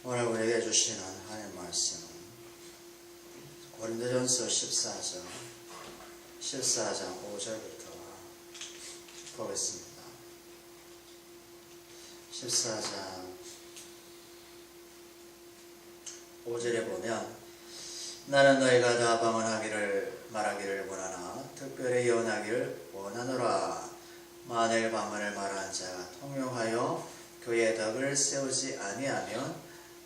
오늘 우리에게 주시는 하나님의 말씀은 고린도전서 14장 5절부터 보겠습니다. 14장 5절에 보면 나는 너희가 다 방언하기를 말하기를 원하나 특별히 예언하기를 원하노라. 만일 방언을 말하는 자가 통용하여 교회의 덕을 세우지 아니하면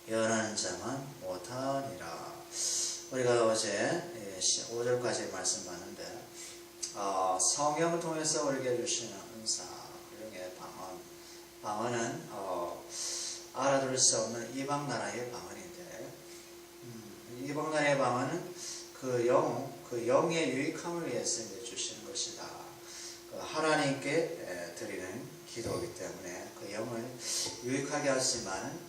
예언하는 자만 못하니라. 우리가 어제 5절까지 말씀 봤는데 성경을 통해서 우리에게 주시는 은사, 그중에 방언은 알아들을 수 없는 이방 나라의 방언인데, 이방 나라의 방언은 그 영의 유익함을 위해서 주시는 것이다. 하나님께 드리는 기도이기 때문에 그 영을 유익하게 하지만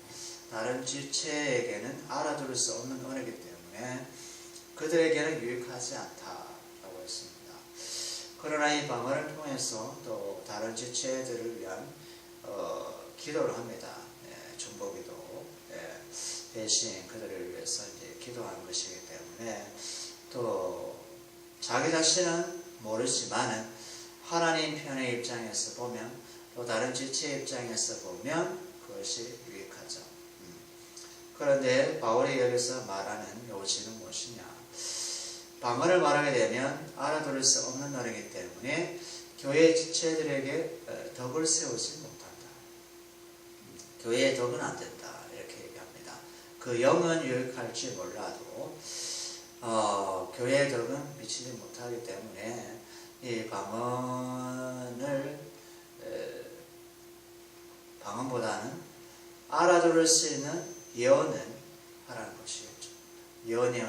다른 지체에게는 알아들을 수 없는 언어이기 때문에 그들에게는 유익하지 않다라고 했습니다. 그러나 이 방언을 통해서 또 다른 지체들을 위한 기도를 합니다. 중보기도, 대신 그들을 위해서 이제 기도하는 것이기 때문에 또 자기 자신은 모르지만은 하나님 편의 입장에서 보면 또 다른 지체의 입장에서 보면 그것이 유익하죠. 그런데 바울이 여기서 말하는 요지는 무엇이냐? 방언을 말하게 되면 알아들을 수 없는 언어이기 때문에 교회 지체들에게 덕을 세우지 못한다. 교회의 덕은 안 된다. 이렇게 얘기합니다. 그 영은 유익할지 몰라도 교회의 덕은 미치지 못하기 때문에 이 방언보다는 알아들을 수 있는 예언은 하라는 것이겠죠. 예언의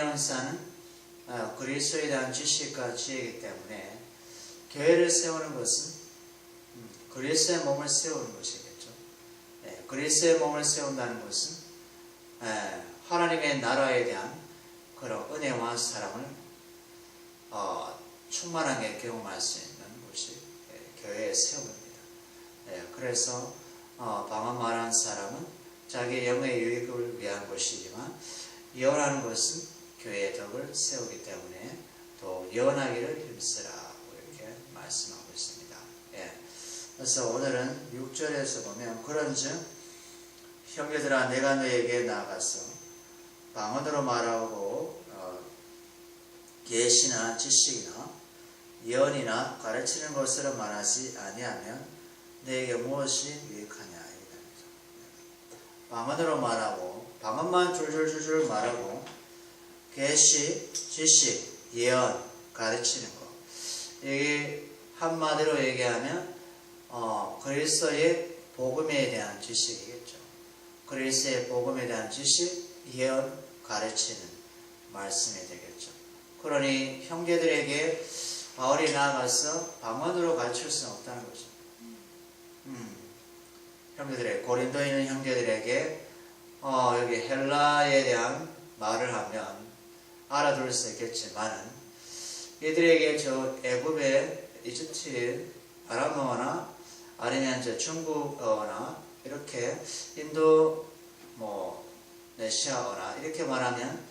은사는 그리스도에 대한 지식과 지혜이기 때문에 교회를 세우는 것은 그리스도의 몸을 세우는 것이겠죠. 그리스도의 몸을 세운다는 것은 하나님의 나라에 대한 그런 은혜와 사랑을 충만하게 경험할 수 있는 것이 교회의 세움입니다. 그래서 방언 말하는 사람은 자기 영의 유익을 위한 것이지만 예언하는 것은 교회의 덕을 세우기 때문에 또 예언하기를 힘쓰라고 이렇게 말씀하고 있습니다. 그래서 오늘은 6절에서 보면 그런즉 형제들아 내가 너에게 나아가서 방언으로 말하고 계시나 지식이나 예언이나 가르치는 것으로 말하지 아니하면 너에게 무엇이 유익하냐. 방언으로 말하고 방언만 줄줄줄줄 말하고 계시, 지식, 예언, 가르치는 것. 이게 한마디로 얘기하면 그리스도의 복음에 대한 지식이겠죠. 그리스도의 복음에 대한 지식, 예언, 가르치는 말씀이 되겠죠. 그러니 형제들에게 바울이 나아가서 방언으로 가르칠 수는 없다는 거죠. 형제들에게, 고린도에 있는 형제들에게 여기 헬라에 대한 말을 하면 알아들을 수 있겠지만 이들에게 저 애굽의 이집트 아람어나 아니면 저 중국어나 이렇게 인도 네시아어나 이렇게 말하면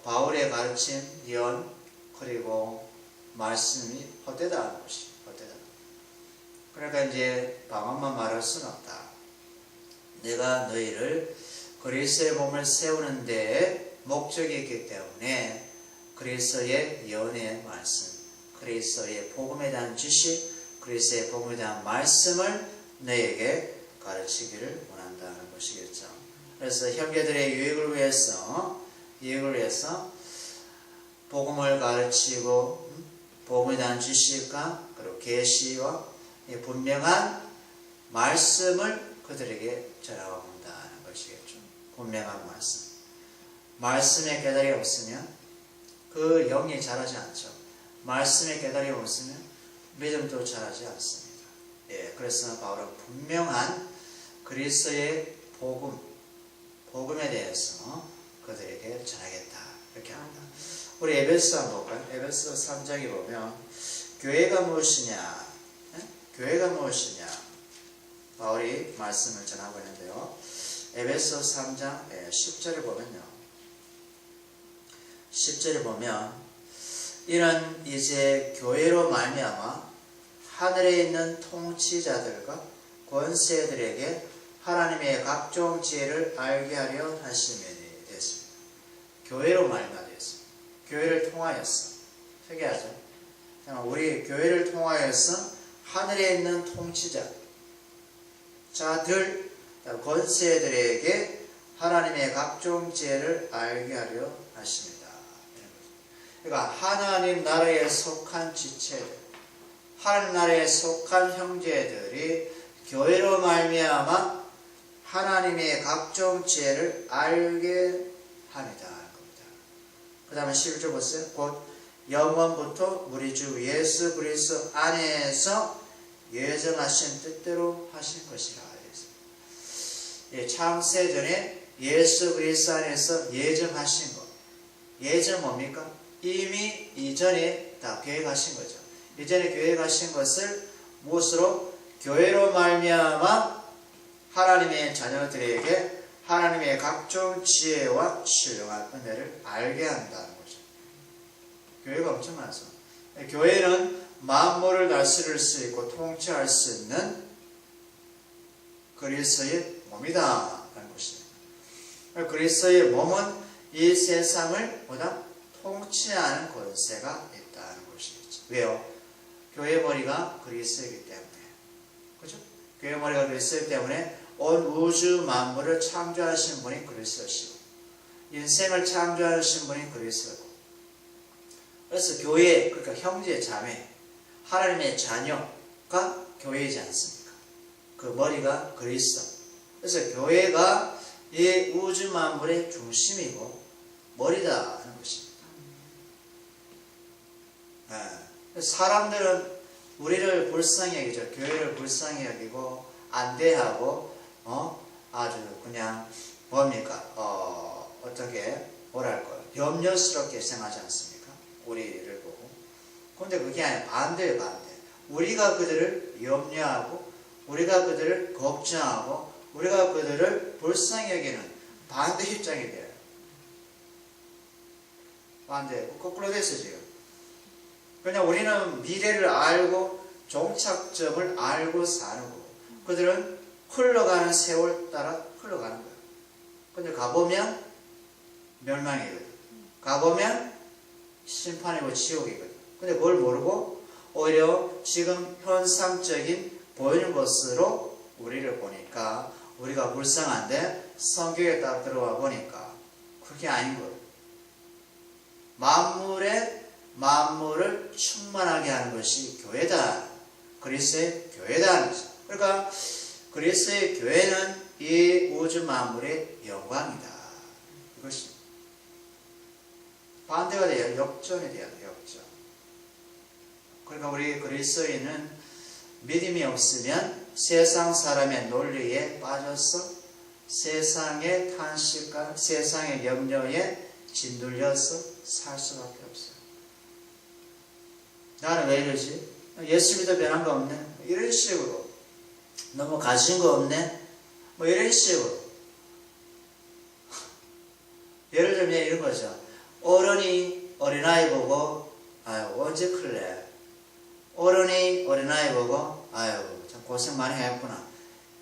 바울의 가르친 예언 그리고 말씀이 헛되다는 것이 헛되다. 그러니까 이제 방언만 말할 수는 없다. 내가 너희를 그리스도의 몸을 세우는 데에 목적이 있기 때문에 그리스도의 예언의 말씀, 그리스도의 복음에 대한 지식, 그리스도의 복음에 대한 말씀을 너에게 가르치기를 원한다는 것이겠죠. 그래서 형제들의 유익을 위해서 복음을 가르치고 복음에 대한 지식과 그리고 계시와 분명한 말씀을 그들에게 전하고 온다는 것이겠죠. 분명한 말씀. 말씀의 깨달음이 없으면 그 영이 자라지 않죠. 말씀의 깨달음이 없으면 믿음도 자라지 않습니다. 그래서 바울은 분명한 그리스도의 복음에 대해서 그들에게 전하겠다. 이렇게 합니다. 우리 에베소 한번 볼까요? 에베소 3장에 보면 교회가 무엇이냐? 교회가 무엇이냐? 바울이 말씀을 전하고 있는데요. 에베소 3장 10절을 보면요. 10절을 보면 이는 이제 교회로 말미암아 하늘에 있는 통치자들과 권세들에게 하나님의 각종 지혜를 알게 하려 하심이니 됐습니다. 교회로 말미암아 되었습니다. 교회를 통하여서 특이하죠. 우리 교회를 통하여서 하늘에 있는 통치자들 권세들에게 하나님의 각종 지혜를 알게 하려 하십니다. 그러니까 하나님 나라에 속한 지체들, 하나님 나라에 속한 형제들이 교회로 말미암아 하나님의 각종 지혜를 알게 합니다. 그 다음에 11절 보세요. 곧 영원부터 우리 주 예수 그리스도 안에서 예정하신 뜻대로 하신 것이라. 창세전에 예수 그리스도 안에서 예정하신 것. 예정 뭡니까? 이미 이전에 다 계획하신 거죠. 이전에 계획하신 것을 무엇으로? 교회로 말미암아 하나님의 자녀들에게 하나님의 각종 지혜와 신령한 은혜를 알게 한다는 거죠. 교회가 엄청 많죠. 교회는 만물을 다스릴 수 있고 통치할 수 있는 그리스도의 몸이다 라는 것입니다. 그리스도의 몸은 이 세상을 보다 통치하는 권세가 있다는 것이겠죠. 왜요? 교회 머리가 그리스도이기 때문에. 그렇죠? 교회 머리가 그리스도이기 때문에 온 우주 만물을 창조하신 분이 그리스도시고 인생을 창조하신 분이 그리스도고. 그래서 교회, 그러니까 형제 자매, 하나님의 자녀가 교회이지 않습니까? 그 머리가 그리스도. 그래서 교회가 이 우주 만물의 중심이고 머리다 하는 것입니다. 사람들은 우리를 불쌍히 여기죠. 교회를 불쌍히 여기고 안대하고 아주 그냥 뭡니까? 어떻게 뭐랄까요? 염려스럽게 생각하지 않습니까? 우리를 보고. 근데 그게 아니라 반대예요. 반대. 우리가 그들을 염려하고 우리가 그들을 걱정하고 우리가 그들을 불쌍히 여기는 반대 입장이 돼요. 반대. 거꾸로 됐어요 지금. 그냥 우리는 미래를 알고 종착점을 알고 사는 거고 그들은 흘러가는 세월 따라 흘러가는 거예요. 근데 가보면 멸망이거든. 가보면 심판이고 지옥이거든. 근데 그걸 모르고 오히려 지금 현상적인 보이는 것으로 우리를 보니까 우리가 불쌍한데 성경에 딱 들어와 보니까 그게 아닌 거예요. 만물을 충만하게 하는 것이 교회다. 그리스도의 교회다. 그러니까 그리스도의 교회는 이 우주 만물의 영광이다. 이것이 반대가 돼요. 역전이 돼야 돼요. 역전. 그러니까 우리 그리스도인은 믿음이 없으면 세상 사람의 논리에 빠져서 세상의 탄식과 세상의 염려에 짓눌려서 살 수밖에 없어요. 나는 왜 이러지? 예수 믿어 변한 거 없네? 이런 식으로. 너무 가진 거 없네? 뭐 이런 식으로. 예를 들면 이런 거죠. 어른이 어린아이 보고 아유 언제 클래? 어른이 어린아이 보고 아유 참 고생 많이 했구나.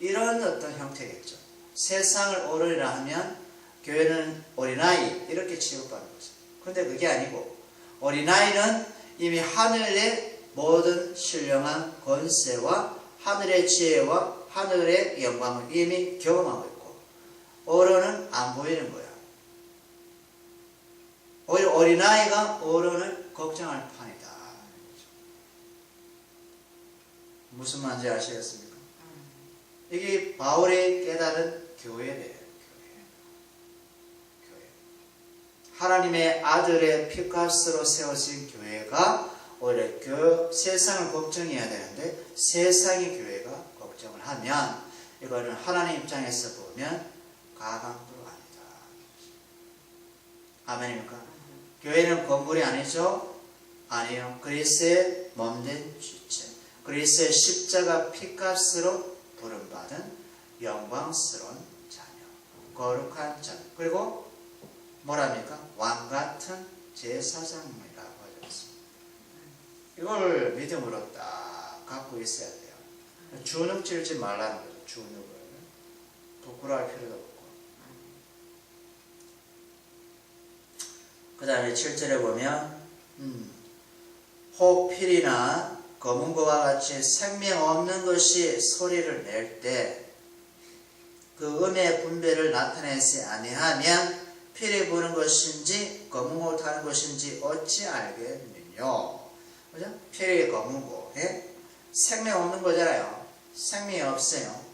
이런 어떤 형태겠죠. 세상을 어른이라 하면 교회는 어린아이 이렇게 취급하는 거죠. 그런데 그게 아니고 어린아이는 이미 하늘의 모든 신령한 권세와 하늘의 지혜와 하늘의 영광을 이미 경험하고 있고 어른은 안 보이는 거야. 오히려 어린아이가 어른을 걱정할 판이다. 무슨 말인지 아시겠습니까? 이게 바울이 깨달은 교회래요. 교회. 하나님의 아들의 피값으로 세워진 교회가 오히려 세상을 걱정해야 되는데 세상의 교회가 걱정을 하면 이거는 하나님 입장에서 보면 가강도가 아니다. 아멘입니까? 교회는 건물이 아니죠? 아니요. 그리스도의 몸된 주체. 그리스도의 십자가 피값으로 부름받은 영광스러운 자녀, 거룩한 자녀, 그리고 뭐랍니까? 왕같은 제사장이라고 하셨습니다. 이걸 믿음으로 딱 갖고 있어야 돼요. 주눅 찔지 말라는 거죠. 주눅을 부끄러워할 필요도 없고. 그 다음에 7절에 보면 혹필이나 검은 것과 같이 생명 없는 것이 소리를 낼 때 그 음의 분별을 나타내지 아니하면 필이 부는 것인지 검은 것 하는 것인지 어찌 알겠느냐. 그죠? 필이 검은 것, 생명 없는 거잖아요. 생명이 없어요.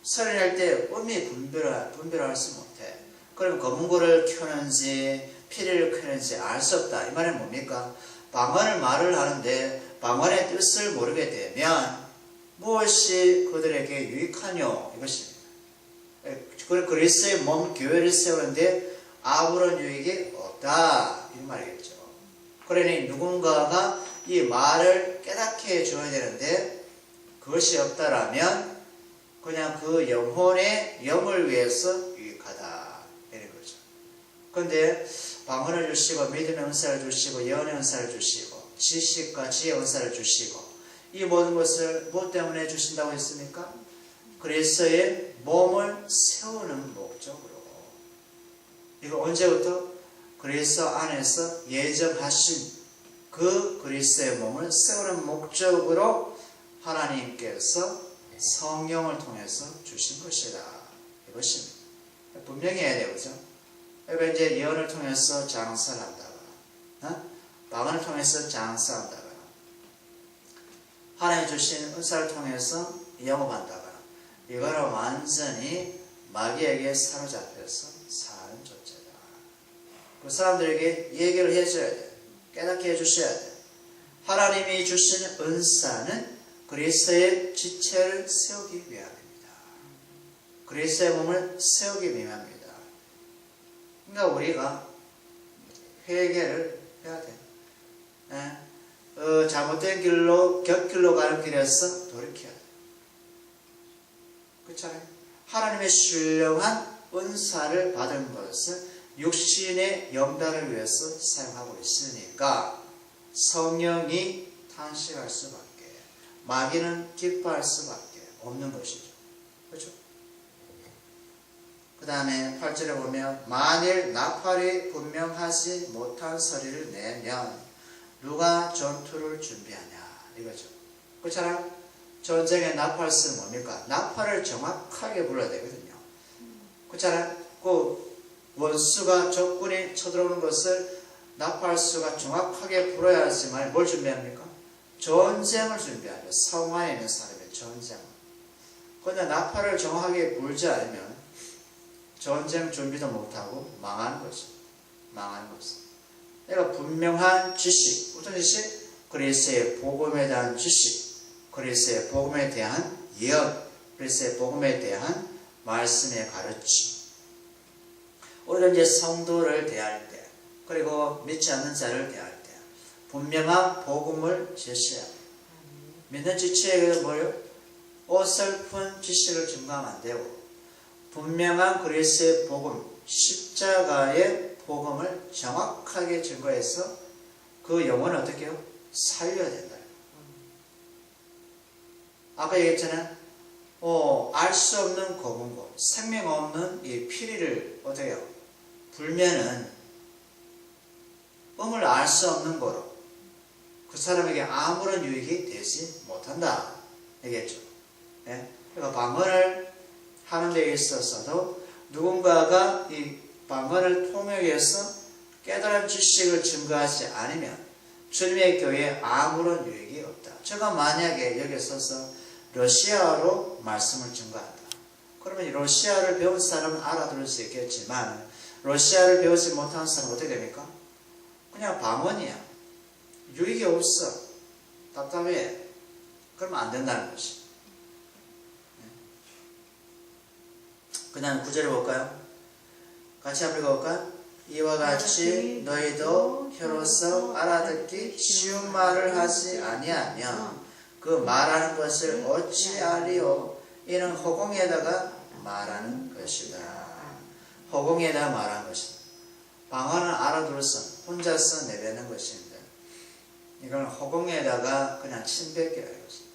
소리 낼 때 음이 분별할 수 못해. 그럼 검은 거를 켜는지 피리를 켜는지 알 수 없다. 이 말은 뭡니까? 방언을 말을 하는데 방언의 뜻을 모르게 되면 무엇이 그들에게 유익하뇨? 이것입니다. 그리스도의 몸 교회를 세우는데 아무런 유익이 없다. 이 말이겠죠. 그러니 누군가가 이 말을 깨닫게 해줘야 되는데 그것이 없다라면 그냥 그 영혼의 영을 위해서 유익하다. 이런 거죠. 그런데 방언을 주시고 믿음의 은사를 주시고 예언의 은사를 주시고 지식과 지혜의 은사를 주시고 이 모든 것을 무엇 때문에 주신다고 했습니까? 그리스도의 몸을 세우는 목적으로. 이거 언제부터? 그리스도 안에서 예정하신 그 그리스도의 몸을 세우는 목적으로 하나님께서 성령을 통해서 주신 것이다. 이것입니다. 분명히 해야 돼요. 그죠? 그러니까 이제 예언을 통해서 장사를 한다거나 방언을 통해서 장사한다거나 하나님 주신 은사를 통해서 영업한다거나 이거는 완전히 마귀에게 사로잡혀서 사는 존재다. 그 사람들에게 얘기를 해줘야 돼. 깨닫게 해주셔야 돼. 하나님이 주신 은사는 그리스도의 지체를 세우기 위함입니다. 그리스도의 몸을 세우기 위함입니다. 그러니까 우리가 회개를 해야 돼. 잘못된 길로 곁길로 가는 길에서 돌이켜야 돼. 그렇잖아요. 하나님의 신령한 은사를 받은 것을 육신의 영달을 위해서 사용하고 있으니까 성령이 탄식할 수밖에, 마귀는 기뻐할 수밖에 없는 것이죠. 그렇죠? 그 다음에 8절에 보면 만일 나팔이 분명하지 못한 소리를 내면 누가 전투를 준비하냐 이거죠. 그렇잖아요. 전쟁의 나팔은 뭡니까? 나팔을 정확하게 불러야 되거든요. 그렇잖아요. 그 원수가 적군이 쳐들어오는 것을 나팔수가 정확하게 불어야지만 뭘 준비합니까? 전쟁을 준비하죠. 성화에 있는 사람의 전쟁. 그런데 나팔을 정확하게 불지 않으면 전쟁 준비도 못하고 망하는 거죠. 망하는 거죠. 그러니까 분명한 지식, 어떤 지식? 그리스도의 복음에 대한 지식, 그리스도의 복음에 대한 예언, 그리스도의 복음에 대한 말씀의 가르침. 우리가 이제 성도를 대할 때, 그리고 믿지 않는 자를 대할 때 분명한 복음을 제시해야 돼요. 믿는 지체에게 뭐예요? 어설픈 지식을 증가하면 안 되고 분명한 그리스도의 복음, 십자가의 복음을 정확하게 증거해서 그 영혼을 어떻게 해요? 살려야 된다. 아까 얘기했잖아요. 알 수 없는 검은 곳, 생명 없는 이 피리를 어떻게 해요? 불면은 음을 알 수 없는 거로 그 사람에게 아무런 유익이 되지 못한다. 얘기했죠. 네? 그러니까 방언을 하는 데 있어서도 누군가가 이 방언을 통해서 깨달은 지식을 증거하지 않으면 주님의 교회에 아무런 유익이 없다. 제가 만약에 여기 서서 러시아어로 말씀을 증거한다. 그러면 이 러시아를 배운 사람은 알아들을 수 있겠지만 러시아를 배우지 못한 사람은 어떻게 됩니까? 그냥 방언이야. 유익이 없어. 답답해. 그러면 안 된다는 것이. 그 다음 9절에 볼까요? 같이 한번 읽어볼까요? 이와 같이 너희도 혀로서 알아듣기 쉬운 말을 하지 아니하면 그 말하는 것을 어찌 알리오? 이는 허공에다가 말하는 것이다. 허공에다 말하는 것이다. 방언은 알아들어서 혼자서 내뱉는 것인데 이건 허공에다가 그냥 침뱉기라 이거지.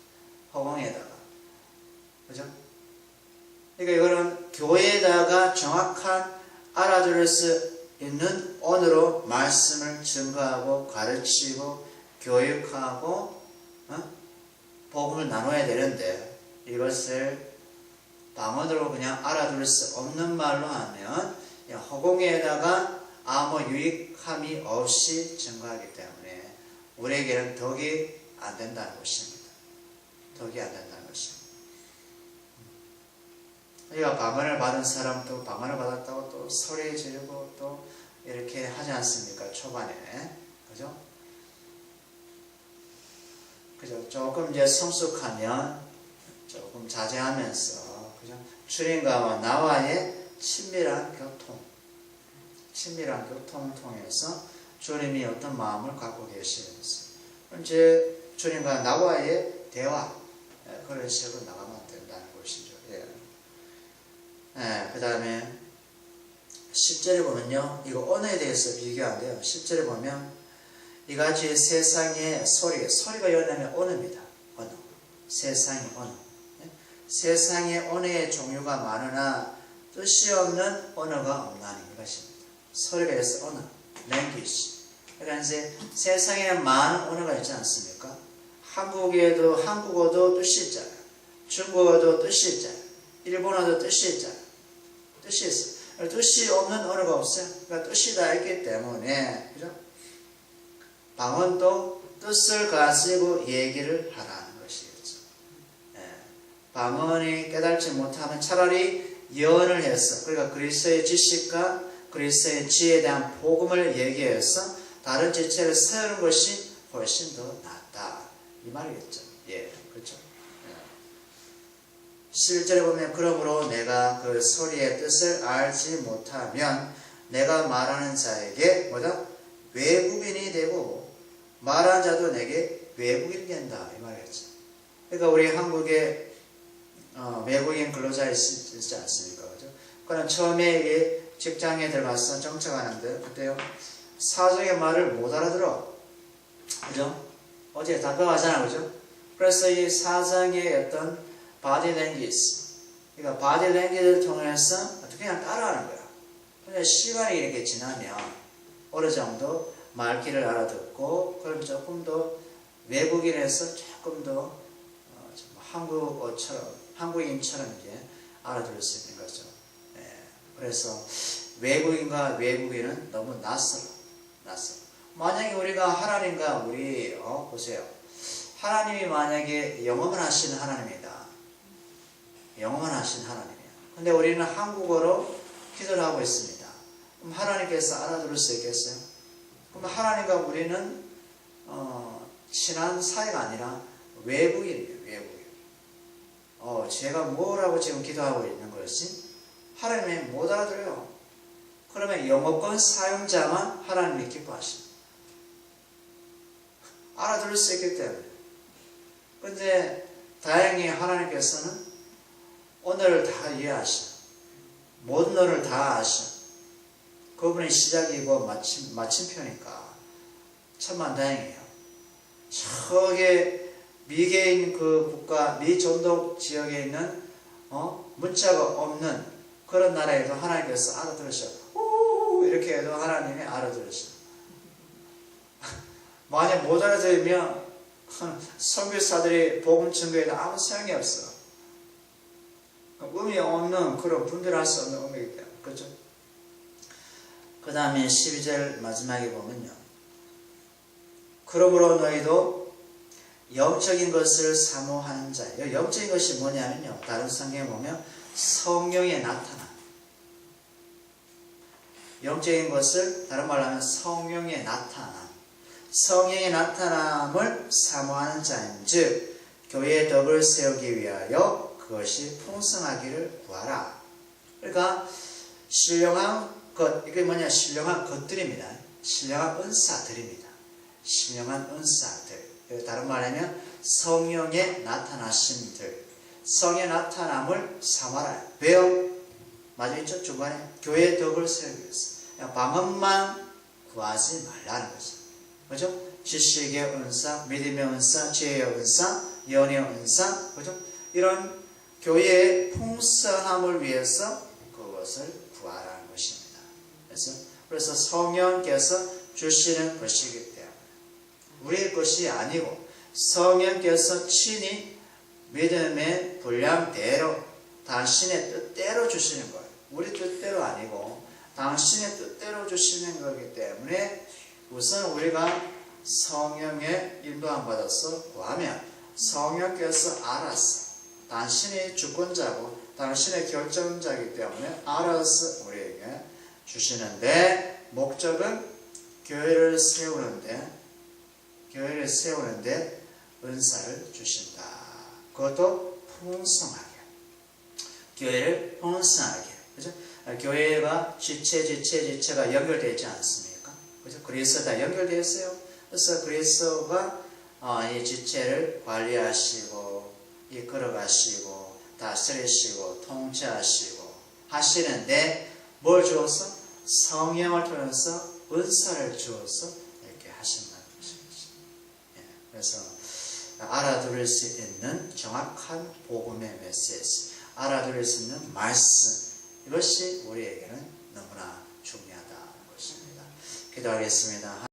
허공에다가. 그죠? 그러니까 이거는 교회에다가 정확한 알아들을 수 있는 언어로 말씀을 증거하고 가르치고 교육하고 복음을 나눠야 되는데 이것을 방언으로 그냥 알아들을 수 없는 말로 하면 허공에다가 아무 유익함이 없이 증거하기 때문에 우리에게는 덕이 안 된다는 것입니다. 덕이 안 된다는 것입니다. 우리가 방언을 받은 사람도 방언을 받았다고 또 소리 지르고 또 이렇게 하지 않습니까? 초반에. 그죠? 그죠? 조금 이제 성숙하면 조금 자제하면서, 그죠? 주님과 나와의 친밀한 교통을 통해서 주님이 어떤 마음을 갖고 계시면서, 이제 주님과 나와의 대화, 그런 식으로 나가면 된다는 것이죠. 그 다음에 10절에 보면요, 이거 언어에 대해서 비교한대요. 10절에 보면 이같이 세상의 소리가 연하면 언어입니다. 언어. 세상의 언어. 세상의 언어의 종류가 많으나 뜻이 없는 언어가 없나니 이것입니다. 소리가 있어 언어, language. 그러니까 이제 세상에는 많은 언어가 있지 않습니까? 한국어도 뜻이 있잖아요. 중국어도 뜻이 있잖아요. 일본어도 뜻이 있잖아요. 뜻이 있어요. 뜻이 없는 언어가 없어요. 그러니까 뜻이 다 있기 때문에, 그죠? 방언도 뜻을 가지고 얘기를 하라는 것이겠죠. 방언이 깨달지 못하면 차라리 예언을 해서, 그러니까 그리스도의 지식과 그리스도의 지혜에 대한 복음을 얘기해서 다른 지체를 세우는 것이 훨씬 더 낫다. 이 말이겠죠. 그렇죠. 11절에 보면 그러므로 내가 그 소리의 뜻을 알지 못하면 내가 말하는 자에게 외국인이 되고 말하는 자도 내게 외국인이 된다. 이 말이겠죠. 그러니까 우리 한국에 외국인 근로자 있지 않습니까? 그죠? 그러나 처음에 직장에 들어가서 정착하는데 그때요 사정의 말을 못 알아들어. 그죠? 어제 답답하잖아. 그죠? 그래서 이 사장의 어떤 바디 랭귀지, 그러니까 바디 랭귀지를 통해서 그냥 따라하는 거야. 근데 시간이 이렇게 지나면 어느 정도 말귀를 알아듣고 그럼 조금 더 외국인에서 조금 더 한국인처럼 이제 알아들을 수 있는 거죠. 그래서 외국인과 외국인은 너무 낯설어. 만약에 우리가 하나님과 보세요. 하나님이 만약에 영험을 하시는 하나님이다. 영험을 하신 하나님이에요. 근데 우리는 한국어로 기도를 하고 있습니다. 그럼 하나님께서 알아들을 수 있겠어요? 그럼 하나님과 우리는 친한 사이가 아니라 외국인이에요. 외국인. 제가 뭐라고 지금 기도하고 있는 것이 하나님이 못 알아들어요. 그러면 영어권 사용자만 하나님이 기뻐하십니다. 알아들을 수 있기 때문에. 근데 다행히 하나님께서는 언어를 다 이해하셔. 모든 언어를 다 아셔. 그분이 시작이고 마침표니까 천만다행이에요. 저게 미개인 그 국가, 미존독 지역에 있는 문자가 없는 그런 나라에도 하나님께서 알아들으셔. 이렇게 해도 하나님이 알아들으셔. 만약 못 알아들으면 선교사들이 복음 증거에도 아무 소용이 없어. 의미 없는 그런 분별할 수 없는 의미이기 때문에. 그렇죠? 그 다음에 12절 마지막에 보면요. 그러므로 너희도 영적인 것을 사모하는 자. 영적인 것이 뭐냐면요. 다른 성경에 보면 성령의 나타남. 영적인 것을 다른 말로 하면 성령의 나타남. 성령의 나타남을 사모하는 자인 즉 교회의 덕을 세우기 위하여 그것이 풍성하기를 구하라. 그러니까 신령한 것, 이게 뭐냐? 신령한 것들입니다. 신령한 은사들입니다. 신령한 은사들. 다른 말하면 성령의 나타나심들. 성의 나타남을 삼아라. 왜요? 맞아 있죠? 중간에 교회의 덕을 세우기 위해서. 그냥 방언만 구하지 말라는 거죠. 그죠? 지식의 은사, 믿음의 은사, 지혜의 은사, 연의 은사, 그죠? 이런 교회의 풍성함을 위해서 그것을 구하라는 것입니다. 그래서 성령께서 주시는 것이기 때문에 우리의 것이 아니고 성령께서 친히 믿음의 분량대로 당신의 뜻대로 주시는 거예요. 우리 뜻대로 아니고 당신의 뜻대로 주시는 거기 때문에 우선 우리가 성령의 인도함 받아서 구하면 성령께서 알아서 당신의 주권자고 당신의 결정자이기 때문에 알아서 우리에게 주시는데 목적은 교회를 세우는데 은사를 주신다. 그것도 풍성하게. 교회를 풍성하게. 그죠? 교회가 지체가 연결되어 있지 않습니까? 그죠? 그리스도 다 연결되어 있어요. 그래서 그리스도가 이 지체를 관리하시고 이끌어가시고 다스리시고 통치하시고 하시는데 뭘 주어서? 성령을 통해서 은사를 주어서 이렇게 하신다는 것이죠. 그래서 알아들을 수 있는 정확한 복음의 메시지, 알아들을 수 있는 말씀, 이것이 우리에게는 너무나 중요하다는 것입니다. 기도하겠습니다.